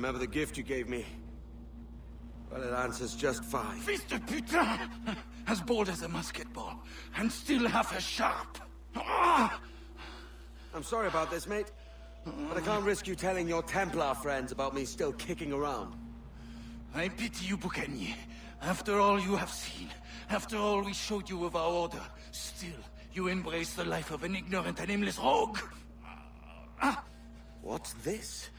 remember the gift you gave me. Well, it answers just fine. Fils de putain! As bold as a musket ball, and still half as sharp. Ah! I'm sorry about this, mate. But I can't risk you telling your Templar friends about me still kicking around. I pity you, Boucanier. After all you have seen, after all we showed you of our order, still you embrace the life of an ignorant and aimless rogue. What's this?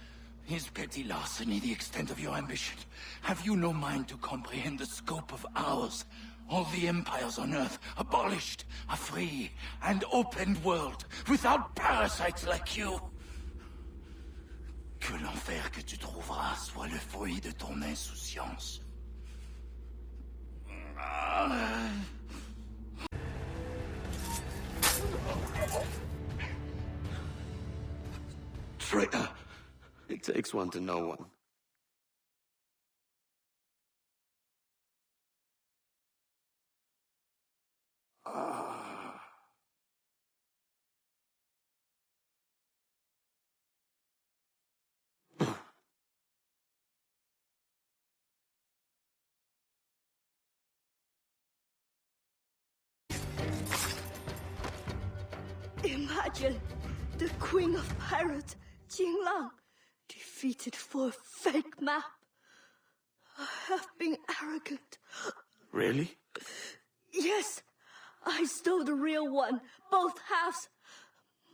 Is petty larceny the extent of your ambition? Have you no mind to comprehend the scope of ours? All the empires on Earth abolished, a free and open world, without parasites like you. Que l'enfer que tu trouveras soit le fruit de ton insouciance. Traitor! It takes one to know one. Imagine the Queen of Pirates, Jinglang, defeated for a fake map. I have been arrogant. Really? Yes, I stole the real one, both halves.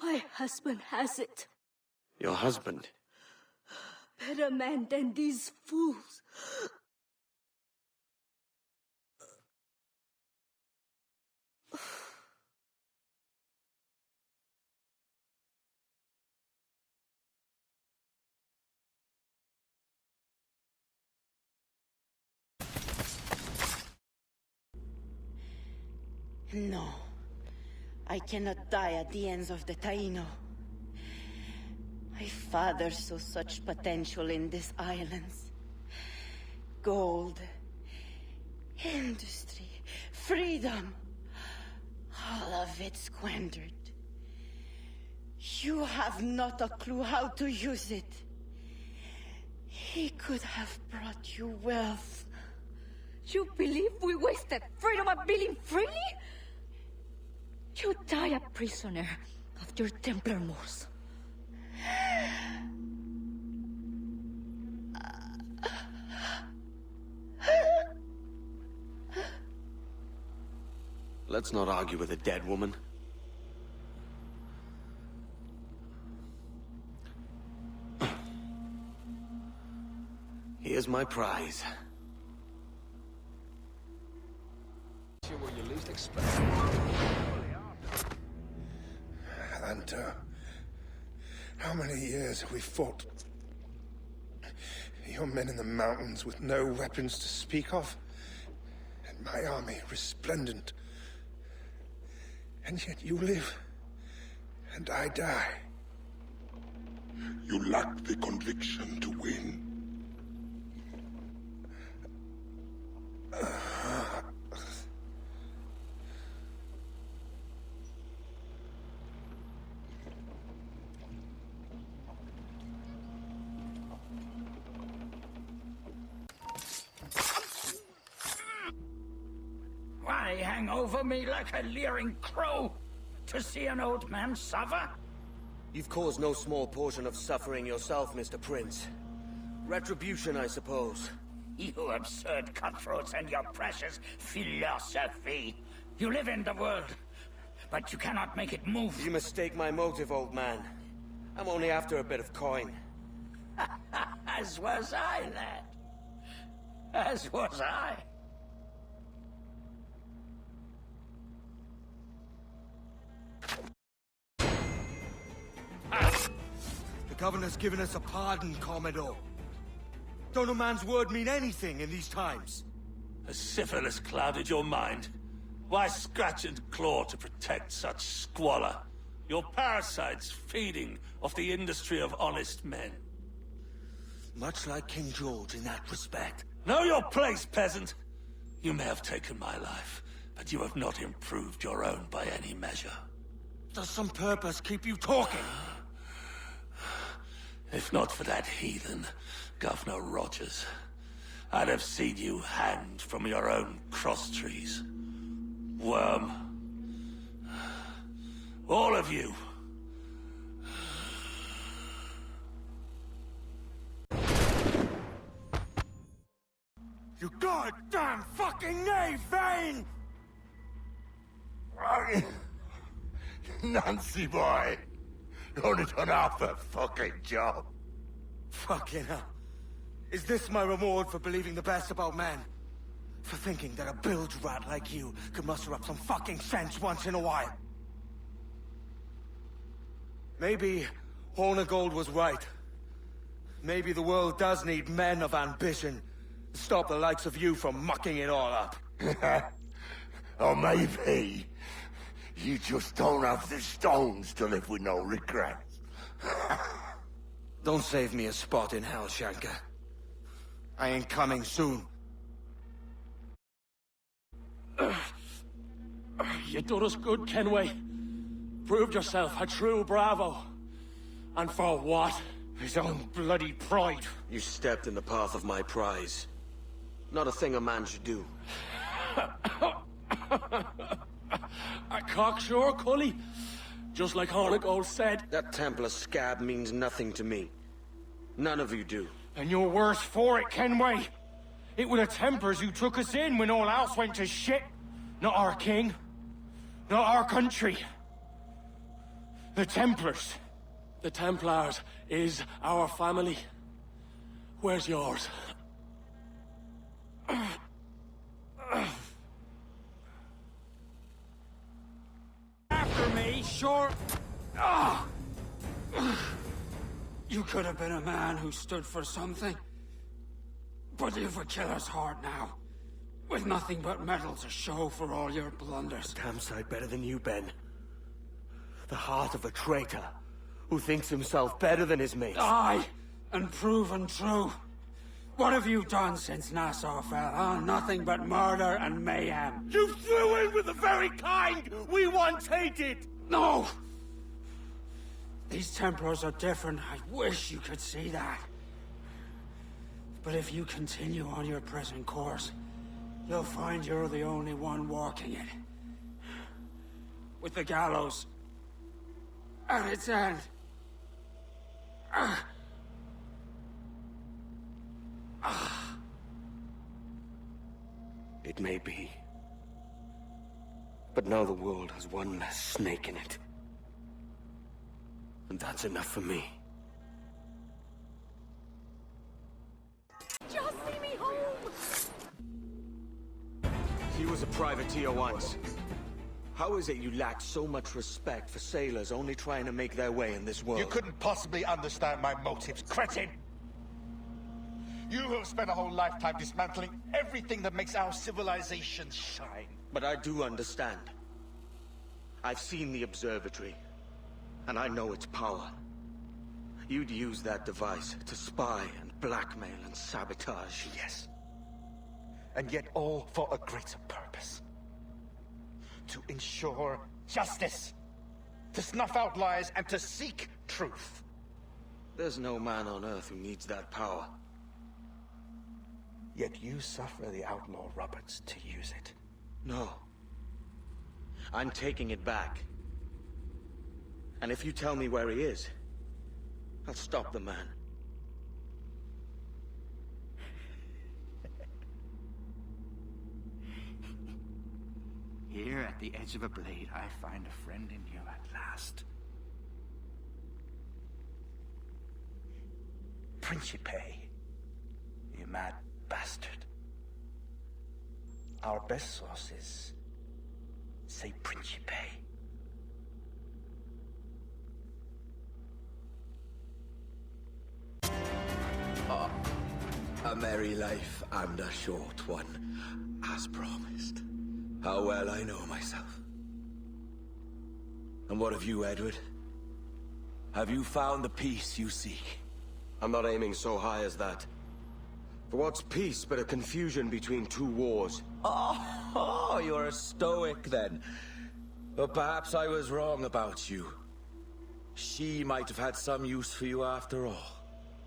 My husband has it. Your husband? Better man than these fools. No. I cannot die at the ends of the Taino. My father saw such potential in these islands. Gold, industry, freedom. All of it squandered. You have not a clue how to use it. He could have brought you wealth. You believe we wasted freedom of dealing freely? You die a prisoner of your Templar Moors. Let's not argue with a dead woman. Here's my prize. What you least expect. And, how many years have we fought? Your men in the mountains with no weapons to speak of, and my army resplendent. And yet you live, and I die. You lack the conviction to win. Why hang over me like a leering crow? To see an old man suffer? You've caused no small portion of suffering yourself, Mr. Prince. Retribution, I suppose. You absurd cutthroats and your precious philosophy. You live in the world, but you cannot make it move. You mistake my motive, old man. I'm only after a bit of coin. As was I, lad. As was I. The Governor's given us a pardon, Commodore. Don't a man's word mean anything in these times? Has syphilis clouded your mind? Why scratch and claw to protect such squalor? Your parasites feeding off the industry of honest men. Much like King George in that respect. Know your place, peasant! You may have taken my life, but you have not improved your own by any measure. Does some purpose keep you talking? If not for that heathen, Governor Rogers, I'd have seen you hanged from your own cross trees. Worm. All of you. You goddamn fucking knave, Vane! Nancy boy, you only done half a fucking job. Fucking hell. Is this my reward for believing the best about men? For thinking that a bilge rat like you could muster up some fucking sense once in a while? Maybe Horn of Gold was right. Maybe the world does need men of ambition to stop the likes of you from mucking it all up. Or maybe you just don't have the stones to live with no regrets. Don't save me a spot in hell, Shanka. I ain't coming soon. You done us good, Kenway. Proved yourself a true bravo. And for what? His own bloody pride. You stepped in the path of my prize. Not a thing a man should do. A cocksure, Cully. Just like Hornigold said. That Templar scab means nothing to me. None of you do. And you're worse for it, Kenway. It were the Templars who took us in when all else went to shit. Not our king. Not our country. The Templars. The Templars is our family. Where's yours? After me, sure. You could have been a man who stood for something. But you've a killer's heart now. With nothing but metal to show for all your blunders. Damn sight better than you, Ben. The heart of a traitor who thinks himself better than his mates. Aye, and proven true. What have you done since Nassau fell, huh? Nothing but murder and mayhem. You threw in with the very kind we once hated! No! These Templars are different. I wish you could see that. But if you continue on your present course, you'll find you're the only one walking it. With the gallows at its end. It may be. But now the world has one less snake in it. And that's enough for me. Just see me home! He was a privateer once. How is it you lack so much respect for sailors only trying to make their way in this world? You couldn't possibly understand my motives, cretin! You have spent a whole lifetime dismantling everything that makes our civilization shine. But I do understand. I've seen the observatory, and I know its power. You'd use that device to spy and blackmail and sabotage. Yes. And yet all for a greater purpose. To ensure justice. To snuff out lies and to seek truth. There's no man on Earth who needs that power. Yet you suffer the outlaw Roberts to use it. No. I'm taking it back. And if you tell me where he is, I'll stop the man. Here at the edge of a blade, I find a friend in you at last. Principe, you mad bastard. Our best sources say Principe. A merry life and a short one, as promised. How well I know myself. And what of you, Edward? Have you found the peace you seek? I'm not aiming so high as that. For what's peace but a confusion between two wars? Oh, you're a stoic then. But perhaps I was wrong about you. She might have had some use for you after all.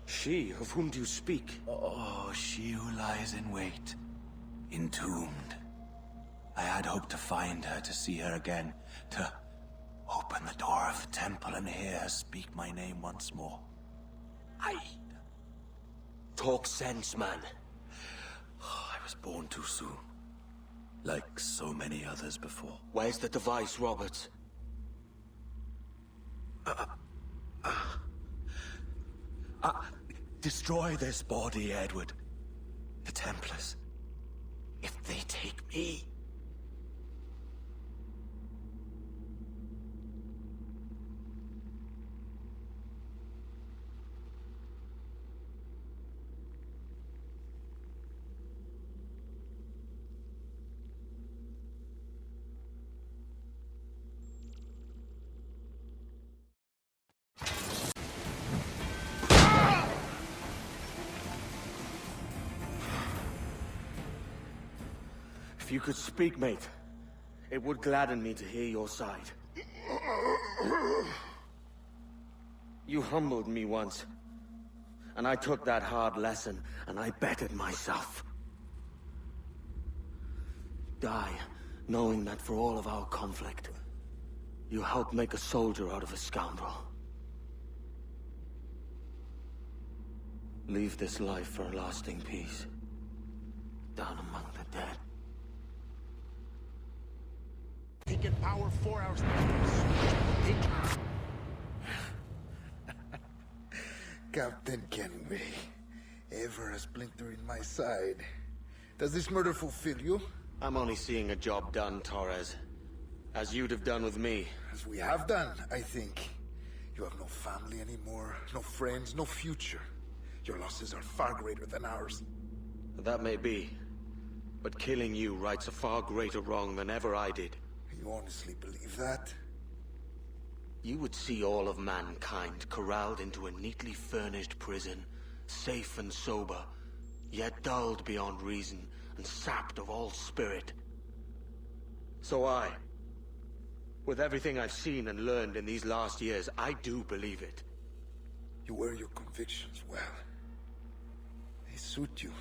She? Of whom do you speak? Oh, she who lies in wait, entombed. I had hoped to find her, to see her again, to open the door of the temple and hear her speak my name once more. Talk sense, man. I was born too soon. Like so many others before. Where's the device, Roberts? Destroy this body, Edward. The Templars. If they take me... If you could speak, mate, it would gladden me to hear your side. You humbled me once, and I took that hard lesson, and I bettered myself. Die, knowing that for all of our conflict, you helped make a soldier out of a scoundrel. Leave this life for a lasting peace, down among the dead. Taken power 4 hours. Captain Kenway, ever a splinter in my side. Does this murder fulfill you? I'm only seeing a job done, Torres. As you'd have done with me. As we have done, I think. You have no family anymore, no friends, no future. Your losses are far greater than ours. That may be. But killing you rights a far greater wrong than ever I did. You honestly believe that? You would see all of mankind corralled into a neatly furnished prison, safe and sober, yet dulled beyond reason and sapped of all spirit. So with everything I've seen and learned in these last years, I do believe it. You wear your convictions well. They suit you.